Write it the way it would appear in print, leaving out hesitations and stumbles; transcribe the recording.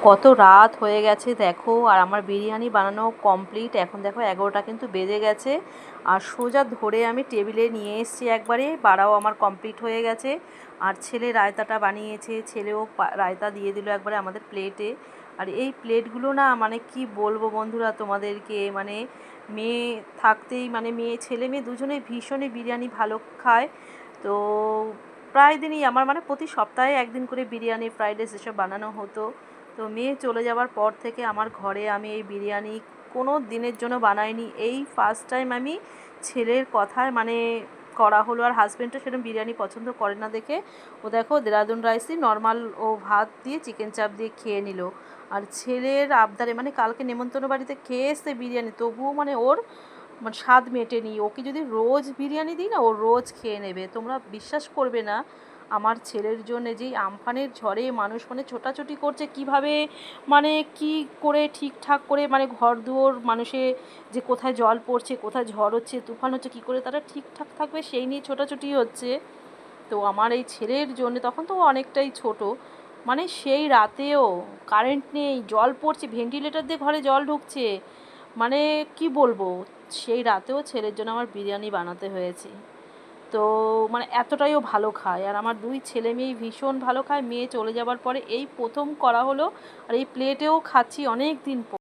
কত রাত হয়ে গেছে দেখো, আর আমার বিরিয়ানি বানানো কমপ্লিট। এখন দেখো 11টা কিন্তু বেজে গেছে, আর সোজা ধরে আমি টেবিলে নিয়ে এসেছি একবারে। বাড়াও আমার কমপ্লিট হয়ে গেছে, আর ছেলে রায়তাটা বানিয়েছে, ছেলেও রায়তা দিয়ে দিল একবারে আমাদের প্লেটে। আর এই প্লেটগুলো না মানে কি বলবো বন্ধুরা তোমাদেরকে, মানে মেয়ে থাকতেই মানে ছেলে মেয়ে দুজনেই ভীষণই বিরিয়ানি ভালো খায়। তো প্রায় দিনই আমার মানে প্রতি সপ্তাহে একদিন করে বিরিয়ানি, ফ্রাইড রাইস এসব বানানো হতো। তো মেয়ে চলে যাওয়ার পর থেকে আমার ঘরে আমি এই বিরিয়ানি কোনো দিনের জন্য বানাইনি। এই ফার্স্ট টাইম আমি ছেলের কথায় মানে করা হলো। আর হাজব্যান্ডও সেরকম বিরিয়ানি পছন্দ করে না দেখে ও দেখো দেরাদুন রাইসই নর্মাল ও ভাত দিয়ে চিকেন চাপ দিয়ে খেয়ে নিল। আর ছেলের আবদারে মানে কালকে নেমন্তন্ন বাড়িতে খেয়ে এসছে বিরিয়ানি, তবুও মানে ওর মানে স্বাদ মেটেনি। ওকে যদি রোজ বিরিয়ানি দিই না, ও রোজ খেয়ে নেবে। তোমরা বিশ্বাস করবে না, আমার ছেলের জন্যে যেই আমফানের ঝড়ে মানুষ মানে ছোটাছুটি করছে কীভাবে, মানে কি করে ঠিকঠাক করে মানে ঘরদুয়োর মানুষে যে কোথায় জল পড়ছে, কোথায় ঝড় হচ্ছে, তুফান হচ্ছে, কী করে তারা ঠিকঠাক থাকবে সেই নিয়ে ছোটাছুটি হচ্ছে। তো আমার এই ছেলের জন্য তখন তো অনেকটাই ছোট, মানে সেই রাতেও কারেন্ট নেই, জল পড়ছে, ভেন্টিলেটর দিয়ে ঘরে জল ঢুকছে, মানে কি বলবো, সেই রাতেও ছেলের জন্য আমার বিরিয়ানি বানাতে হয়েছে। তো মানে এতটাই ও ভালো খায়, আর আমার দুই ছেলে মেয়ে ভীষণ ভালো খায়। মেয়ে চলে যাবার পরে এই প্রথম করা হলো, আর এই প্লেটেও খাচ্ছি অনেক দিন পর।